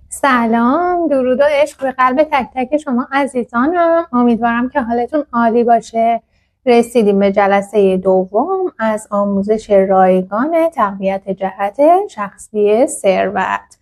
سلام، درود و عشق به قلب تک تک شما عزیزانم. امیدوارم که حالتون عالی باشه. رسیدیم به جلسه دوم از آموزش رایگان تقویت جهت شخصی ثروت.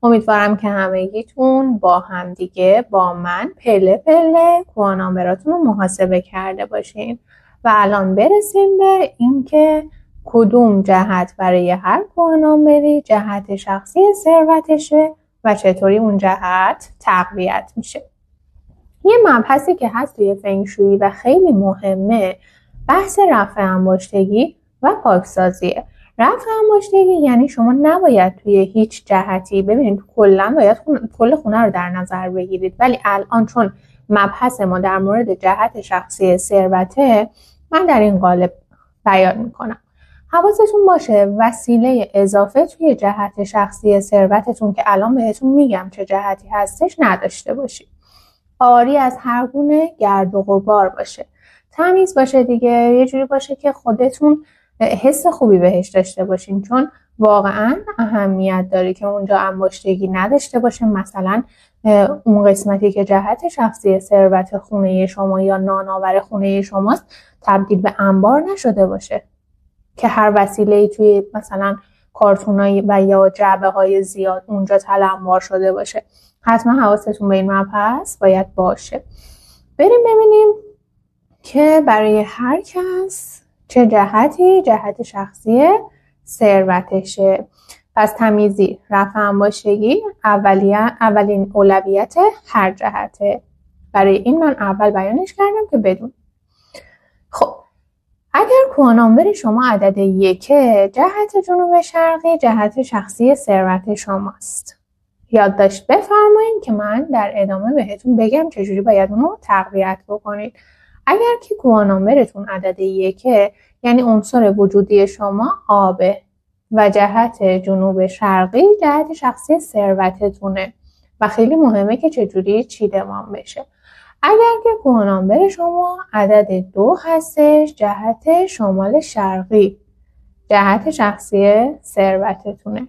امیدوارم که همگیتون با همدیگه با من پله پله کوانامبراتون رو محاسبه کرده باشین و الان برسیم به اینکه کدوم جهت برای هر کوانامبری جهت شخصی ثروتشه و چطوری اون جهت تقویت میشه. یه مبحثی که هست توی فنگشویی و خیلی مهمه بحث رفع انباشتگی و پاکسازیه. رفع انباشتگی یعنی شما نباید توی هیچ جهتی ببینید، کلا باید کل خونه رو در نظر بگیرید، ولی الان چون مبحث ما در مورد جهت شخصی ثروته من در این قالب بیان میکنم. حواستون باشه وسیله اضافه توی جهت شخصی ثروتتون که الان بهتون میگم چه جهتی هستش نداشته باشید. آری از هر گونه گرد و غبار باشه، تمیز باشه دیگه، یه جوری باشه که خودتون حس خوبی بهش داشته باشین، چون واقعا اهمیت داره که اونجا انباشتگی نداشته باشه. مثلا اون قسمتی که جهت شخصی ثروت خونه شما یا نانآور خونه شماست تبدیل به انبار نشده باشه که هر وسیله‌ای توی مثلا کارتونایی و یا جعبه‌های زیاد اونجا تلمبار شده باشه. حتما حواستون به این مبحث باید باشه. بریم ببینیم که برای هر کس چه جهتی جهت شخصی ثروتشه. پس تمیزی، رفع انباشتگی اولین اولویت هر جهته. برای این من اول بیانش کردم که بدون. خب اگر کوانامبر شما عدد 1 جهت جنوب شرقی جهت شخصی ثروت شماست. یادداشت بفرمایید که من در ادامه بهتون بگم چجوری باید اونو تقویت بکنید. اگر که کوانامبرتون عدد 1 یعنی عنصر وجودی شما آبه و جهت جنوب شرقی جهت شخصی ثروتتونه و خیلی مهمه که چجوری چیدمان بشه. اگر که کوانامبر شما عدد 2 هستش جهت شمال شرقی جهت شخصی ثروتتونه.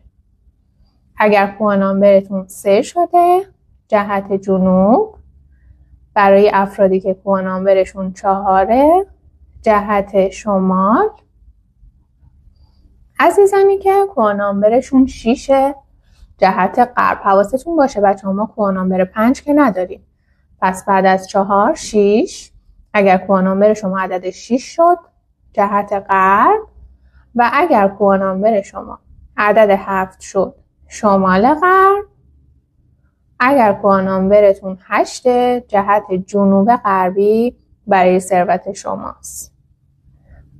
اگر کوانامبرتون 3 شده جهت جنوب برای افرادی که کوانامبرشون 4 جهت شمال. عزیزانی که کوانامبرشون 6 جهت غرب. حواستون باشه بچه ما کوانامبر 5 که نداریم، پس بعد از 4 6. اگر کوانامبر شما عدد 6 شد جهت غرب و اگر کوانامبر شما عدد 7 شد شمال غرب. اگر کوانامبرتون 8 جهت جنوب غربی برای ثروت شماست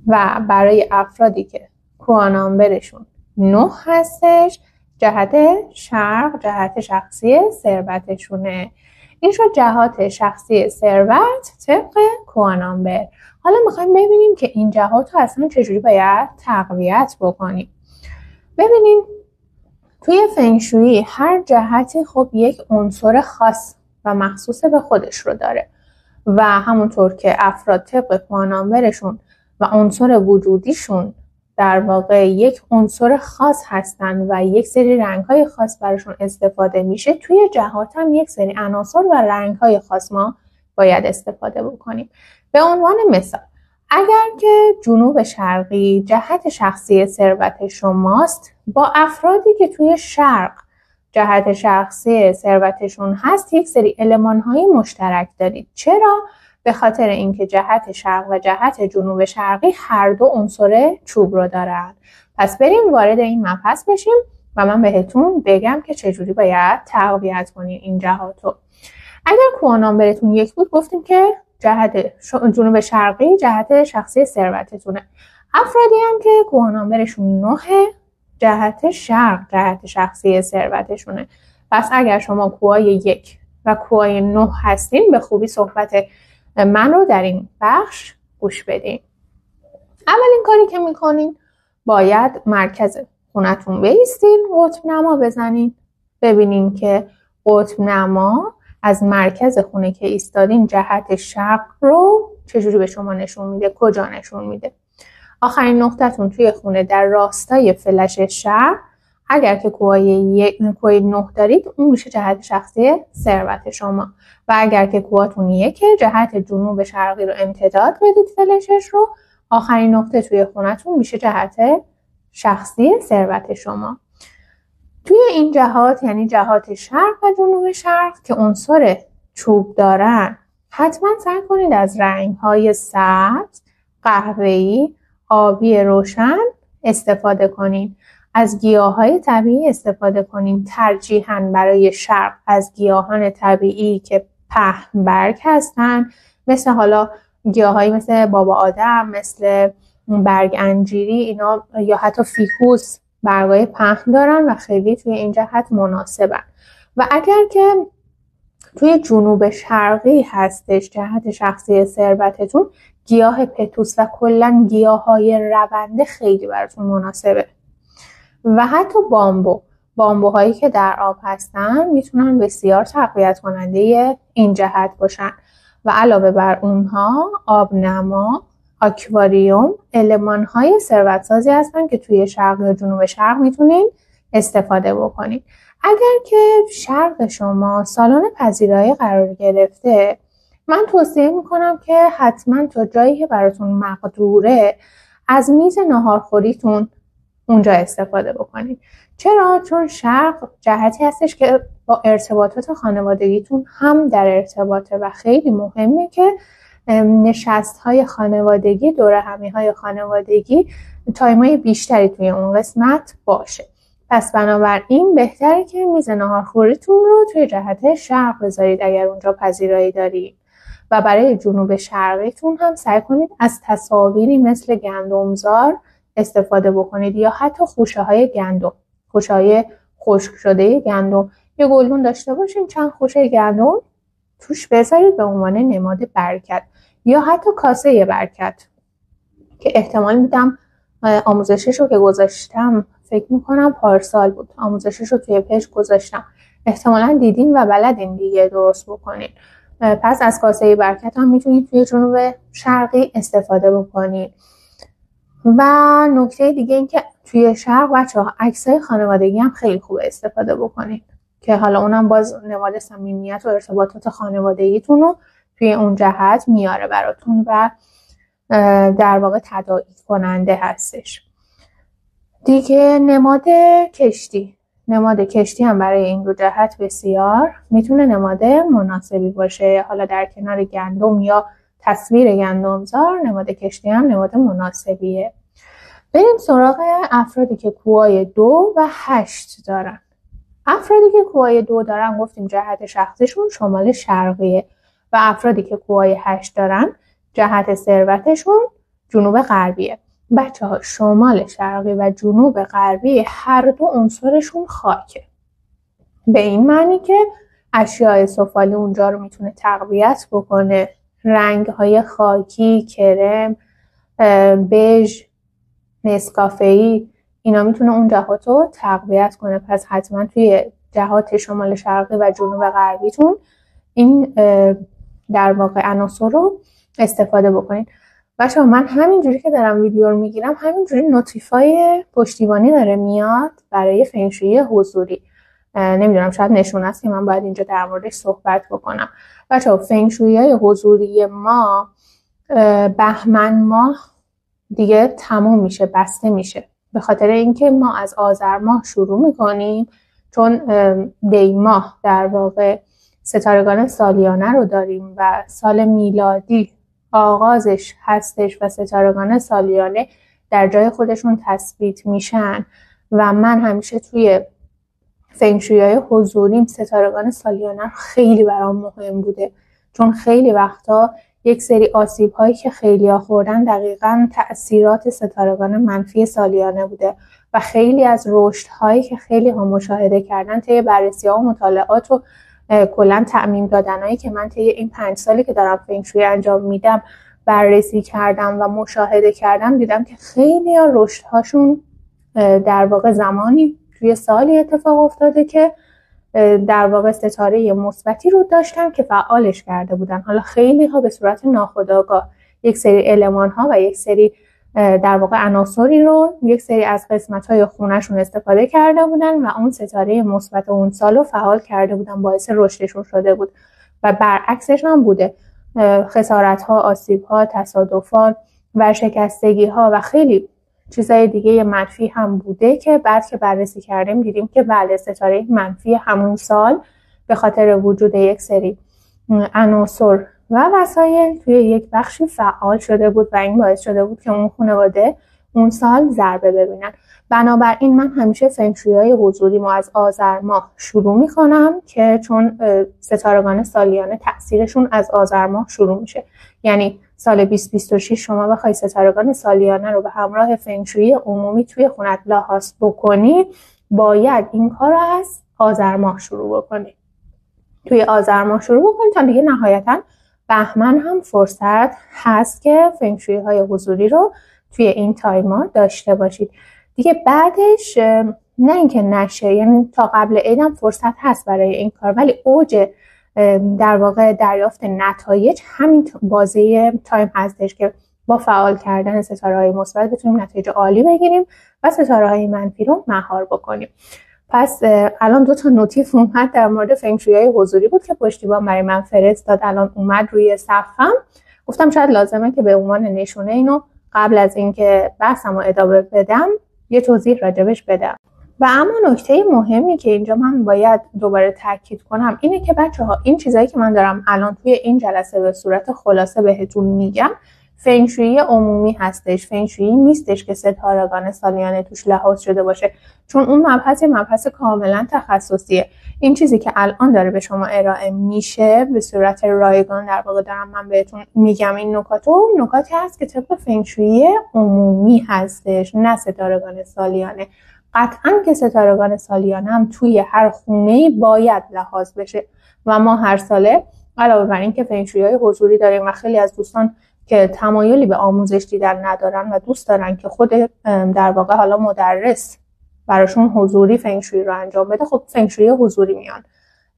و برای افرادی که کوانامبرشون 9 هستش جهت شرق جهت شخصی ثروتشونه. این شد جهات شخصی ثروت طبق کوانامبر. حالا میخوایم ببینیم که این جهات رو اصلا چجوری باید تقویت بکنیم. ببینیم توی فنگشویی هر جهتی خب یک عنصر خاص و مخصوص به خودش رو داره و همونطور که افراد طبق کوانامبرشون و عنصر وجودیشون در واقع یک عنصر خاص هستن و یک سری رنگ‌های خاص براشون استفاده میشه، توی جهات هم یک سری عناصر و رنگ‌های خاص ما باید استفاده بکنیم. به عنوان مثال اگر که جنوب شرقی جهت شخصی ثروت شماست با افرادی که توی شرق جهت شخصی ثروتشون هست یک سری المان‌های مشترک دارید. چرا؟ به خاطر اینکه جهت شرق و جهت جنوب شرقی هر دو عنصر چوب رو دارن. پس بریم وارد این مبحث بشیم و من بهتون بگم که چجوری باید تقویت کنین این جهاتو. اگر کوانامبرتون 1 بود گفتیم که جهت جنوب شرقی جهت شخصی ثروتتونه. افرادی هم که کوانامبرشون 9 جهت شرق جهت شخصی ثروتشونه. پس اگر شما کوهای 1 و کوهای 9 هستین به خوبی صحبت من رو در این بخش گوش بدین. اولین کاری که میکنین باید مرکز خونتون بایستین، قطب نما بزنین، ببینین که قطب نما از مرکز خونه که ایستادین جهت شرق رو چجوری به شما نشون میده، کجا نشون میده. آخرین نقطتون توی خونه در راستای فلش شرق اگر که کوه 9 دارید اون میشه جهت شخصی ثروت شما و اگر که کوهاتون 1 جهت جنوب شرقی رو امتداد بدید فلشش رو، آخرین نقطه توی خونتون میشه جهت شخصی ثروت شما. توی این جهات یعنی جهات شرق و جنوب شرق که عنصر چوب دارن، حتما سعی کنید از رنگ‌های سبز، قهوه‌ای، آبی روشن استفاده کنید. از گیاهای طبیعی استفاده کنید. ترجیحاً برای شرق از گیاهان طبیعی که پهن برگ هستن، مثل حالا گیاهایی مثل بابا آدم، مثل برگ انجیری، اینا یا حتی فیکوس برگای پهن دارن و خیلی توی این جهت مناسبن. و اگر که توی جنوب شرقی هستش جهت شخصی ثروتتون، گیاه پتوس و کلا گیاهای رونده خیلی براتون مناسبه. و حتی بامبوهایی که در آب هستن میتونن بسیار تقویت کننده این جهت باشن و علاوه بر اونها آبنما، آکواریوم المان‌های ثروت‌سازی هستن که توی شرق یا جنوب شرق میتونین استفاده بکنید. اگر که شرق شما سالن پذیرایی قرار گرفته، من توصیه میکنم که حتما تا جایی که براتون مقدوره از میز ناهارخوریتون اونجا استفاده بکنید. چرا؟ چون شرق جهتی هستش که با ارتباطات خانوادگیتون هم در ارتباطه و خیلی مهمه که نشست‌های خانوادگی، دوره همی‌های خانوادگی تایم‌های بیشتری توی اون قسمت باشه. پس بنابراین بهتره که میز ناهارخوریتون رو توی جهت شرق بذارید اگر اونجا پذیرایی دارید. و برای جنوب شرقیتون هم سعی کنید از تصاویری مثل گندمزار استفاده بکنید یا حتی خوشه‌های گندم، خوشه‌های خشک شده گندم. یه گلدون داشته باشین، چند خوشه گندم توش بذارید به عنوان نماد برکت، یا حتی کاسه برکت که احتمال میدم آموزشش رو که گذاشتم، فکر میکنم پارسال بود، آموزشش رو توی پیج گذاشتم، احتمالا دیدین و بلدین دیگه درست بکنین. پس از کاسه برکت هم میتونید توی جنوب شرقی استفاده بکنید. و نکته دیگه این که توی شرق بچه‌ها عکسای خانوادگی هم خیلی خوبه استفاده بکنید که حالا اونم باز نماد صمیمیت و ارتباطات خانوادگیتون رو توی اون جهت میاره براتون و در واقع تداعی کننده هستش. دیگه نماد کشتی هم برای این دو جهت بسیار میتونه نماد مناسبی باشه. حالا در کنار گندم یا تصویر گندمزار، نماد کشتی هم نماد مناسبیه. بریم سراغ افرادی که کوهای 2 و 8 دارن. افرادی که کوهای 2 دارن گفتیم جهت شخصیشون شمال شرقیه و افرادی که کوهای 8 دارن جهت ثروتشون جنوب غربیه. بچه‌ها شمال شرقی و جنوب غربی هر دو عنصرشون خاکه. به این معنی که اشیاء سفالی اونجا رو میتونه تقویت بکنه. رنگ‌های خاکی، کرم، بژ، نسکافه‌ای، اینا میتونه اون جهات رو تقویت کنه. پس حتما توی جهات شمال شرقی و جنوب غربیتون این در واقع عناصر رو استفاده بکنید. بچه‌ها من همینجوری که دارم ویدیو رو میگیرم همینجوری نوتیفای پشتیبانی داره میاد برای فنگشویی حضوری. نمیدونم شاید نشونه است که من باید اینجا در موردش صحبت بکنم. بچه‌ها فنگشویی حضوری ما بهمن ماه دیگه تموم میشه، بسته میشه، به خاطر اینکه ما از آذر ماه شروع میکنیم، چون دی ماه در واقع ستارگان سالیانه رو داریم و سال میلادی آغازش هستش و ستارگان سالیانه در جای خودشون تثبیت میشن و من همیشه توی فنگشویی حضوریم ستارگان سالیانه خیلی برام مهم بوده، چون خیلی وقتا یک سری آسیب هایی که خیلی ها خوردن دقیقاً تأثیرات ستارگان منفی سالیانه بوده و خیلی از رشد هایی که خیلی ها مشاهده کردن طی بررسی ها و مطالعات و کلاً تعمیم دادن هایی که من طی این 5 سالی که دارم فنگشویی انجام میدم بررسی کردم و مشاهده کردم، دیدم که خیلی ها رشد هاشون در واقع زمانی توی سالی اتفاق افتاده که در واقع ستاره مثبتی رو داشتن که فعالش کرده بودن. حالا خیلی ها به صورت ناخودآگاه یک سری المان ها و یک سری در واقع عناصری رو یک سری از قسمت‌های خونه‌شون استفاده کرده بودن و اون ستاره مثبت اون سال رو فعال کرده بودن، باعث رشدشون شده بود. و برعکسش هم بوده، خسارت‌ها، آسیب‌ها، تصادفات، ورشکستگی‌ها و خیلی چیزای دیگه منفی هم بوده که بعد که بررسی کردیم دیدیم که بله، ستاره منفی همون سال به خاطر وجود یک سری عناصر و وسایل توی یک بخشی فعال شده بود و این باعث شده بود که اون خانواده اون سال ضربه ببینن. بنابراین من همیشه فنگشوی‌های حضوری ما از آذر ماه شروع میکنم که چون ستارگان سالیانه تأثیرشون از آذر ماه شروع میشه. یعنی سال 2026 شما بخوای ستارگان سالیانه رو به همراه فنگشویی عمومی توی خونت لحاظ بکنی، باید این کار رو از آذر ماه شروع بکنی. توی آذر ماه شروع بکنید تا دیگه نهایتاً بهمن هم فرصت هست که فنگشویی های حضوری رو توی این تایما داشته باشید. دیگه بعدش نه اینکه نشه، یعنی تا قبل عید هم فرصت هست برای این کار، ولی اوج در واقع دریافت نتایج همین بازه تایم هستش که با فعال کردن ستاره های مثبت بتونیم نتایج عالی بگیریم و ستاره های منفی رو مهار بکنیم. پس الان 2 تا نوتیف اومد در مورد فنگشویی حضوری بود که پشتیبان برای من فرستاد، الان اومد روی صفحم. گفتم شاید لازمه که به عنوان نشونه اینو قبل از اینکه بحثمو ادامه بدم یه توضیح راجبش بدم. و اما نکته مهمی که اینجا من باید دوباره تاکید کنم اینه که بچه‌ها این چیزایی که من دارم الان توی این جلسه به صورت خلاصه بهتون میگم فنگشویی عمومی هستش، فنگشویی نیستش که ستارگان سالیانه توش لحاظ شده باشه، چون اون مبحث کاملا تخصصیه. این چیزی که الان داره به شما ارائه میشه به صورت رایگان در واقع دارم من بهتون میگم، این نکاتی هست که طبق فنگشویی عمومی هستش، نه ستارگان سالیانه. قطعا که ستارگان سالیانه هم توی هر خونه‌ای باید لحاظ بشه و ما هر ساله علاوه بر این که فنگشویی‌های حضوری داریم و خیلی از دوستان که تمایلی به آموزش دیدن ندارن و دوست دارن که خود در واقع حالا مدرس براشون حضوری فنگشویی رو انجام بده، خب فنگشویی حضوری میان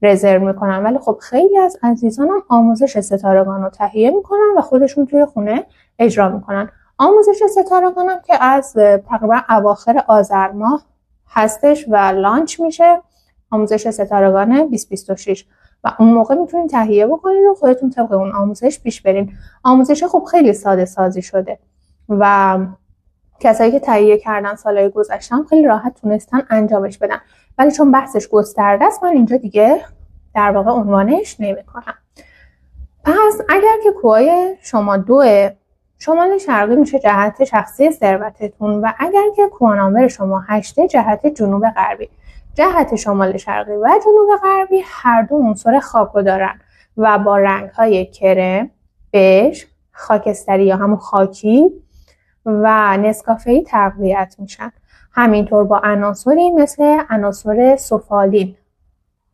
رزرو میکنن. ولی خب خیلی از عزیزانم آموزش ستارگان رو تهیه میکنن و خودشون توی خونه اجرا میکنن. آموزش ستارگان هم که از تقریبا اواخر آذر ماه هستش و لانچ میشه، آموزش ستارگان 2026 و اون موقع میتونین تهیه بکنین و خودتون طبق اون آموزش پیش برین. آموزش خب خیلی ساده سازی شده و کسایی که تهیه کردن سالهای گذشته هم خیلی راحت تونستن انجامش بدن، ولی چون بحثش گسترده است من اینجا دیگه در واقع عنوانش نمی‌کنم. پس اگر که کوههای شما 2 شمال شرقی میشه جهت شخصی ثروتتون و اگر که کوهنامبر شما 8 جهت جنوب غربی. جهت شمال شرقی و جنوب غربی هر دو عنصر خاکو دارن و با رنگ‌های کرم، بژ، خاکستری یا همون خاکی و نسکافه‌ای تقویت میشن. همینطور با عناصری مثل عناصر سفالین،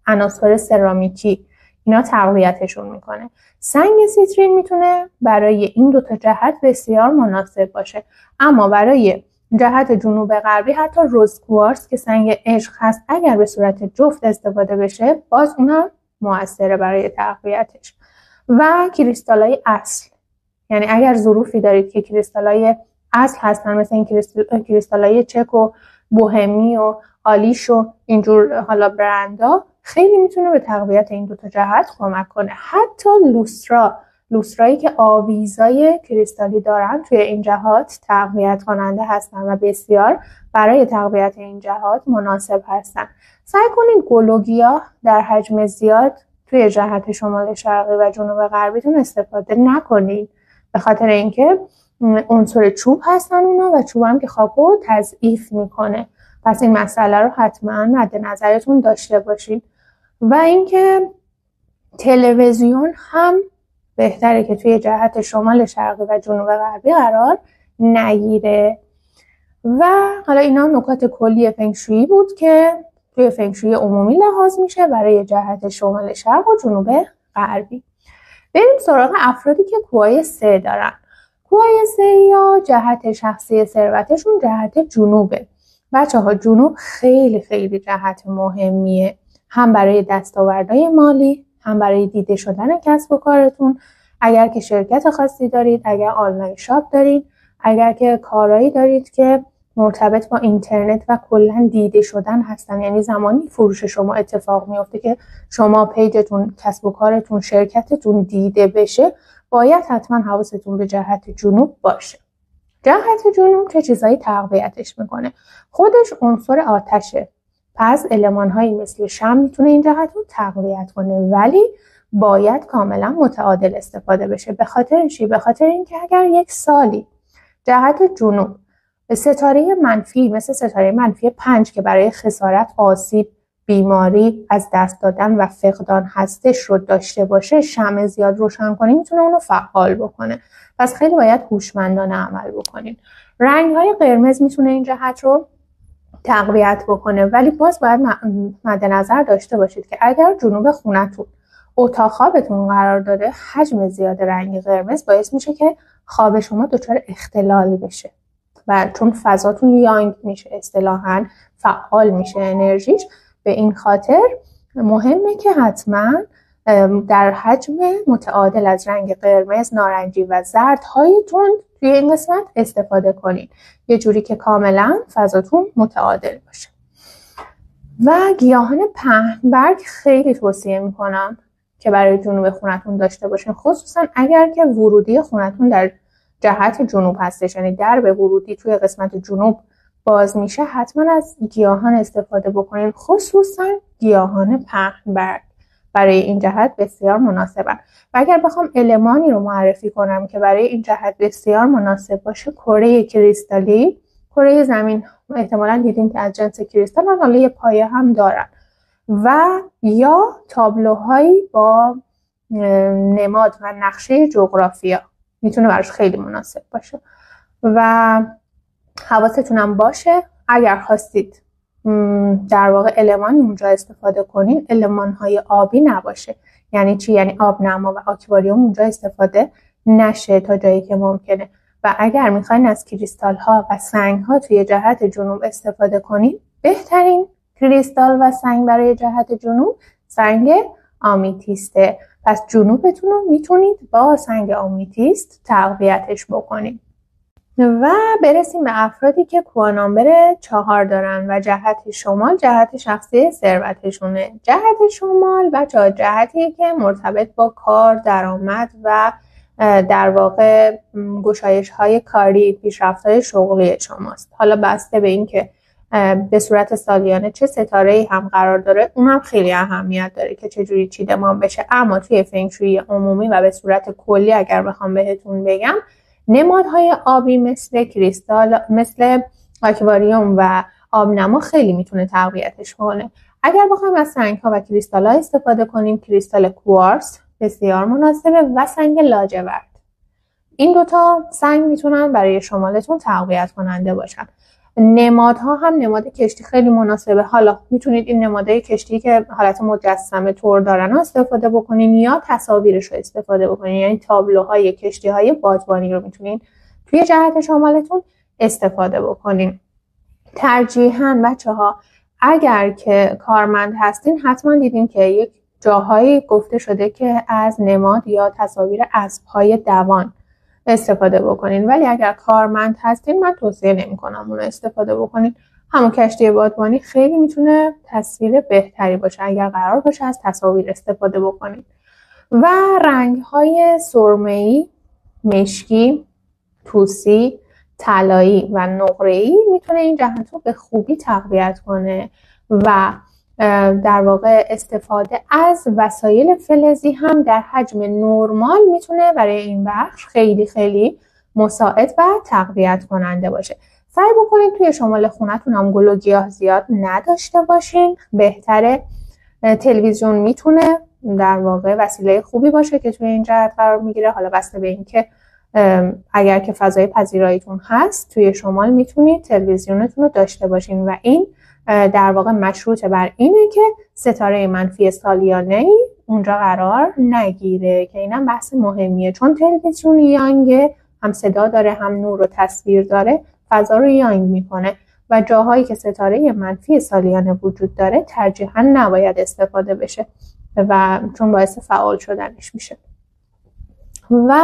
عناصر سرامیکی، اینا تقویتشون میکنه. سنگ سیترین میتونه برای این 2 تا جهت بسیار مناسب باشه، اما برای جهت جنوب غربی حتی روز کوارتز که سنگ عشق هست اگر به صورت جفت استفاده بشه باز اونم موثره برای تقویتش. و کریستالای اصل، یعنی اگر ظروفی دارید که کریستالای اصل هستن مثل این کریستالای چک و بوهمی و آلیش و اینجور حالا برندا، خیلی میتونه به تقویت این 2 تا جهت کمک کنه. حتی لوسترایی که آویزای کریستالی دارن توی این جهات تقویت کننده هستن و بسیار برای تقویت این جهات مناسب هستن. سعی کنید گل و گیاه در حجم زیاد توی جهت شمال شرقی و جنوب غربیتون استفاده نکنید، به خاطر اینکه عنصر چوب هستن اونا و چوب هم که خاکو تضعیف میکنه. پس این مسئله رو حتما مد نظرتون داشته باشید. و اینکه تلویزیون هم بهتره که توی جهت شمال شرقی و جنوب غربی قرار نگیره. و حالا اینا نکات کلی فنگشویی بود که توی فنگشویی عمومی لحاظ میشه برای جهت شمال شرق و جنوب غربی. بریم سراغ افرادی که کوهای 3 دارن. کوهای 3 یا جهت شخصی ثروتشون جهت جنوبه. بچه‌ها جنوب خیلی خیلی جهت مهمیه، هم برای دستاوردهای مالی، هم برای دیده شدن کسب و کارتون. اگر که شرکت خاصی دارید، اگر آنلاین شاپ دارید، اگر که کارهایی دارید که مرتبط با اینترنت و کلا دیده شدن هستن، یعنی زمانی فروش شما اتفاق میفته که شما پیجتون، کسب و کارتون، شرکتتون دیده بشه، باید حتما حواستون به جهت جنوب باشه. جهت جنوب چه چیزایی تقویتش میکنه؟ خودش عنصر آتشه، پس المان‌هایی مثل شمع میتونه این جهت رو تقویت کنه، ولی باید کاملا متعادل استفاده بشه. به خاطر چی؟ به خاطر اینکه اگر یک سالی جهت جنوب ستاره منفی مثل ستاره منفی 5 که برای خسارت، آسیب، بیماری، از دست دادن و فقدان هستش رو داشته باشه، شمع زیاد روشن کنی میتونه اونو فعال بکنه. پس خیلی باید هوشمندانه عمل بکنین. رنگ‌های قرمز میتونه این جهت رو تقویت بکنه، ولی باز باید مد نظر داشته باشید که اگر جنوب خونتون اتاق خوابتون قرار داره، حجم زیاد رنگ قرمز باعث میشه که خواب شما دچار اختلال بشه و چون فضاتون یانگ میشه، اصطلاحاً فعال میشه انرژیش. به این خاطر مهمه که حتما در حجم متعادل از رنگ قرمز، نارنجی و زرد هایتون توی این قسمت استفاده کنین، یه جوری که کاملا فضاتون متعادل باشه. و گیاهان پهنبرگ خیلی توصیه میکنم که برای جنوب خونتون داشته باشین، خصوصا اگر که ورودی خونتون در جهت جنوب هستش، یعنی درب ورودی توی قسمت جنوب باز میشه، حتما از گیاهان استفاده بکنین، خصوصا گیاهان پهنبرگ برای این جهت بسیار مناسبن. و اگر بخوام المانی رو معرفی کنم که برای این جهت بسیار مناسب باشه، کره کریستالی، کره زمین احتمالاً دیدین که از جنس کریستال و حالا یه پایه هم دارن، و یا تابلوهایی با نماد و نقشه جغرافیا میتونه براش خیلی مناسب باشه. و حواستون هم باشه اگر خواستید در واقع المانی اونجا استفاده کنین، المان‌های آبی نباشه. یعنی چی؟ یعنی آب نما و آکواریوم اونجا استفاده نشه تا جایی که ممکنه. و اگر میخواین از کریستال ها و سنگ ها توی جهت جنوب استفاده کنین، بهترین کریستال و سنگ برای جهت جنوب سنگ آمیتیسته. پس جنوبتون رو میتونید با سنگ آمیتیست تقویتش بکنید. و برسیم به افرادی که کوانامبر 4 دارن و جهت شمال جهت شخصی ثروتشونه. جهت شمال بچه‌ها جهتیه که مرتبط با کار، درآمد و در واقع گشایش‌های کاری، پیشرفت‌های شغلی شماست. حالا بسته به این که به صورت سالیانه چه ستاره‌ای هم قرار داره، اونم خیلی اهمیت داره که چجوری چیدمان بشه. اما توی فنگشوی عمومی و به صورت کلی اگر بخوام بهتون بگم، نمادهای آبی مثل کریستال، مثل آکواریوم و آبنما خیلی میتونه تقویتش کنه. اگر بخوایم از سنگ‌ها و کریستال‌ها استفاده کنیم، کریستال کوارتز بسیار مناسبه و سنگ لاجورد. این دوتا سنگ میتونن برای شمالتون تقویت کننده باشن. نمادها هم نماد کشتی خیلی مناسبه. حالا میتونید این نمادهای کشتی که حالت مجسمه طور دارن استفاده بکنین یا تصاویرش رو استفاده بکنین، یعنی تابلوهای کشتی‌های بادبانی رو میتونین توی جهت شمالتون استفاده بکنین. ترجیحاً بچه‌ها اگر که کارمند هستین، حتما دیدین که یک جاهایی گفته شده که از نماد یا تصاویر اسب‌های دوان استفاده بکنین، ولی اگر کارمند هستین من توصیه نمی‌کنم اون استفاده بکنین. همون کشتی بادبانی خیلی میتونه تصویر بهتری باشه اگر قرار باشه از تصاویر استفاده بکنین. و رنگ‌های سرمه‌ای، مشکی، طوسی، طلایی و نقره‌ای میتونه این جهت رو به خوبی تقویت کنه و در واقع استفاده از وسایل فلزی هم در حجم نرمال میتونه برای این بخش خیلی خیلی مساعد و تقویت کننده باشه. سعی بکنید توی شمال خونتون هم گل و گیاه زیاد نداشته باشین. بهتره تلویزیون میتونه در واقع وسیله خوبی باشه که توی این جهت قرار میگیره. حالا بسته به این که اگر که فضای پذیراییتون هست توی شمال میتونید تلویزیونتون رو داشته باشین و این در واقع مشروط بر اینه که ستاره منفی سالیانه‌ای اونجا قرار نگیره، که اینم بحث مهمیه، چون تلویزیون یانگ هم صدا داره هم نور و تصویر داره، فضا رو یانگ میکنه و جاهایی که ستاره منفی سالیانه وجود داره ترجیحاً نباید استفاده بشه و چون باعث فعال شدنش میشه. و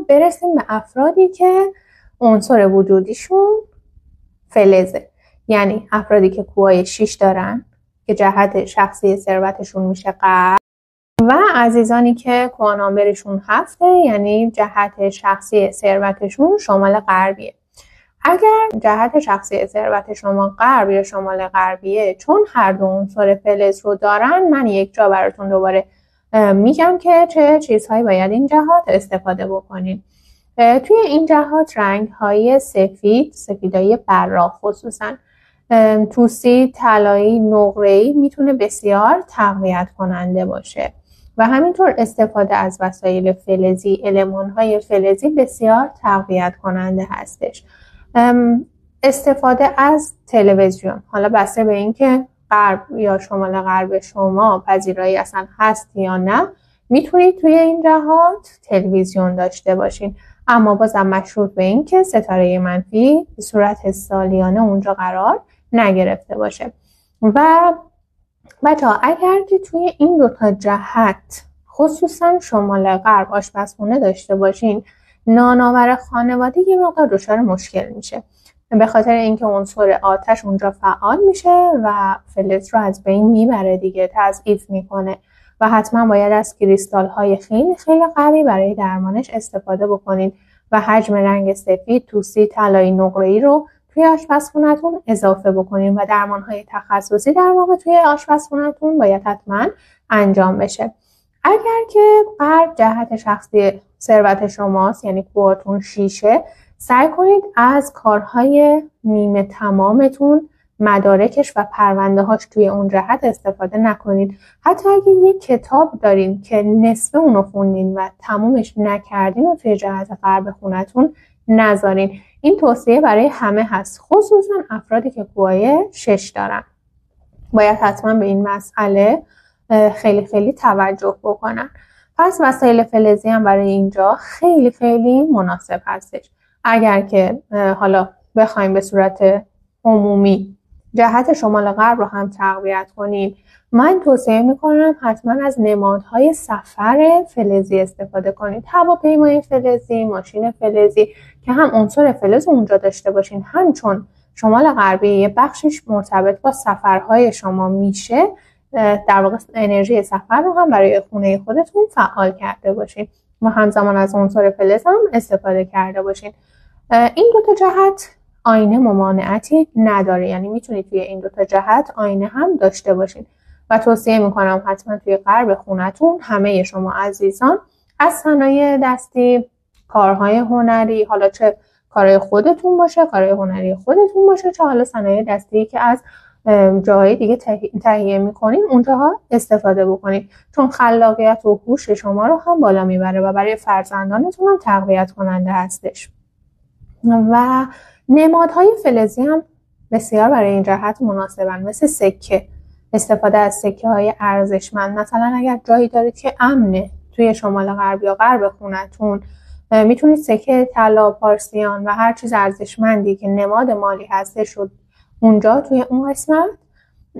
برسیم به افرادی که عنصر وجودیشون فلزه. یعنی افرادی که کوهای 6 دارن که جهت شخصی ثروتشون میشه غرب، و عزیزانی که کوه نامبرشون 7 یعنی جهت شخصی ثروتشون شمال غربیه. اگر جهت شخصی ثروت شما غرب یا شمال غربیه، چون هر دو عنصر فلز رو دارن، من یک جا براتون دوباره میگم که چه چیزهایی باید این جهات استفاده بکنین. توی این جهات رنگ های سفیدای براق، خصوصا توسی، طلایی، نقره‌ای میتونه بسیار تقویت کننده باشه و همینطور استفاده از وسایل فلزی، المان‌های فلزی بسیار تقویت کننده هستش. استفاده از تلویزیون، حالا بسته به اینکه غرب یا شمال غرب شما پذیرایی اصلا هست یا نه، میتونید توی این جهات تلویزیون داشته باشین، اما بازم مشروط به اینکه ستاره منفی به صورت سالیانه اونجا قرار نگرفته باشه. و بچه‌ها اگر که توی این دوتا جهت خصوصا شمال غرب آشپزخونه داشته باشین، نانآور خانواده یه مقدار دچار مشکل میشه، به خاطر اینکه عنصر آتش اونجا فعال میشه و فلز رو از بین میبره دیگه، تضعیف میکنه و حتما باید از کریستال های خیلی خیلی قوی برای درمانش استفاده بکنید و حجم رنگ سفید، توسی، طلایی، نقره‌ای رو توی آشپزخونه‌تون اضافه بکنید و درمان‌های تخصصی در واقع توی آشپزخونه‌تون باید حتما انجام بشه. اگر که غرب جهت شخصی ثروت شماست، یعنی کوهاتون 6، سعی کنید از کارهای نیمه تمامتون، مدارکش و پرونده هاش توی اون جهت استفاده نکنید. حتی اگه یک کتاب دارین که نصف اونو خوندین و تمومش نکردین و توی جهت غرب خونتون نذارین. این توصیه برای همه هست، خصوصا افرادی که کوهای 6 دارن. باید حتما به این مسئله خیلی خیلی توجه بکنن. پس وسایل فلزی هم برای اینجا خیلی خیلی مناسب هستش. اگر که حالا بخوایم به صورت عمومی جهت شمال غرب رو هم تقویت کنیم، من توصیه میکنم حتما از نمادهای سفر فلزی استفاده کنید. هواپیمای فلزی، ماشین فلزی که هم عنصر فلز اونجا داشته باشین، هم چون شمال غربی یه بخشش مرتبط با سفرهای شما میشه، در واقع انرژی سفر رو هم برای خونه خودتون فعال کرده باشین و همزمان از عنصر فلز هم استفاده کرده باشین. این دو تا جهت آینه ممانعتی نداره، یعنی میتونید توی این دو تا جهت آینه هم داشته باشین و توصیه میکنم حتما توی غرب خونتون همه شما عزیزان از صنایع دستی، کارهای هنری، حالا چه کارهای خودتون باشه، کارهای هنری خودتون باشه، چه حالا صنایع دستی که از جاهای دیگه تهیه میکنین، اونجاها استفاده بکنید، چون خلاقیت و هوش شما رو هم بالا میبره و برای فرزندانتون هم تقویت کننده هستش. و نمادهای فلزی هم بسیار برای این جهت مناسبن، مثل سکه، استفاده از سکه های ارزشمند. مثلا اگر جایی دارید که امنه توی شمال غرب یا غرب خونتون، میتونید سکه طلا، پارسیان و هر چیز ارزشمندی که نماد مالی هستش رو اونجا توی اون قسمت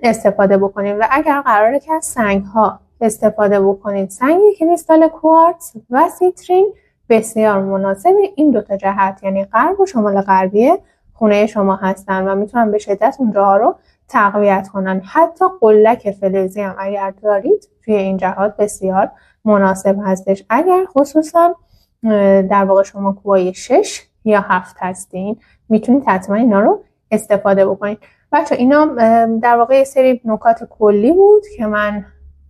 استفاده بکنید. و اگر قراره که از سنگ ها استفاده بکنید، سنگ کریستال کوارتز و سیترین بسیار مناسب این دوتا جهت، یعنی غرب و شمال غربی خونه شما هستن و میتونن به شدت اونجاها رو تقویت کنن. حتی قلک فلزی هم اگر دارید توی این جهات بسیار مناسب هستش، اگر خصوصا در واقع شما کوهای 6 یا 7 هستین، میتونید حتما اینا رو استفاده بکنید. بچه اینا در واقع یه سری نکات کلی بود که من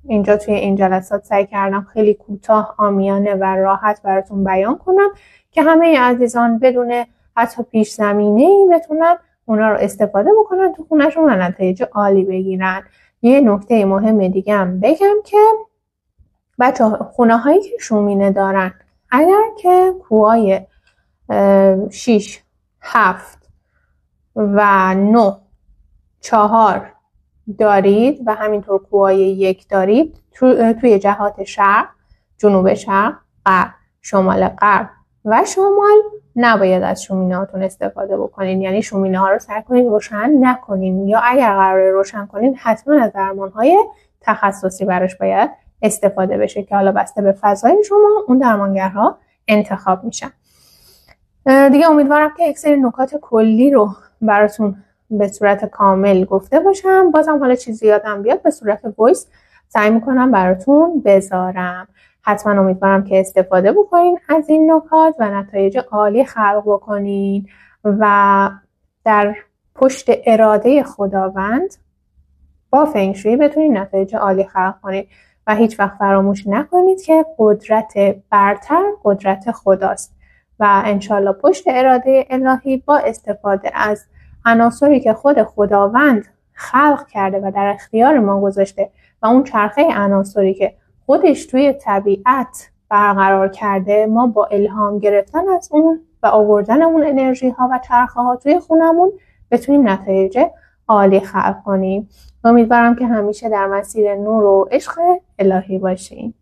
اینجا توی این جلسات سعی کردم خیلی کوتاه، عامیانه و راحت براتون بیان کنم که همه عزیزان بدون حتی پیش زمینه‌ای بتونن اونا رو استفاده بکنن تو خونه‌شون و نتایج عالی بگیرن. یه نکته مهم دیگه هم بگم که بچه خونه‌هایی که شومینه دارن، اگر که کوهای 6 7 و 9 4 دارید و همینطور کوهای 1 دارید، توی جهات شرق، جنوب شرق، غرب، شمال غرب و شمال نباید از شومینه هاتون استفاده بکنین. یعنی شومینه ها رو سعی کنین روشن نکنین، یا اگر قراره روشن کنین حتما از درمانهای تخصصی براش باید استفاده بشه که حالا بسته به فضای شما اون درمانگرها انتخاب میشن. دیگه امیدوارم که یک سری نکات کلی رو براتون به صورت کامل گفته باشم. بازم حالا چیزی یادم بیاد به صورت وایس سعی میکنم براتون بذارم. حتما امیدوارم که استفاده بکنین از این نکات و نتایج عالی خلق بکنین و در پشت اراده خداوند با فنگشویی بتونید نتایج عالی خلق کنید و هیچ وقت فراموش نکنید که قدرت برتر قدرت خداست و انشالله پشت اراده الهی با استفاده از عناصری که خود خداوند خلق کرده و در اختیار ما گذاشته و اون چرخه عناصری که خودش توی طبیعت برقرار کرده، ما با الهام گرفتن از اون و آوردن اون انرژی ها و چرخه ها توی خونمون بتونیم نتایج عالی خلق کنیم. امیدوارم که همیشه در مسیر نور و عشق الهی باشین.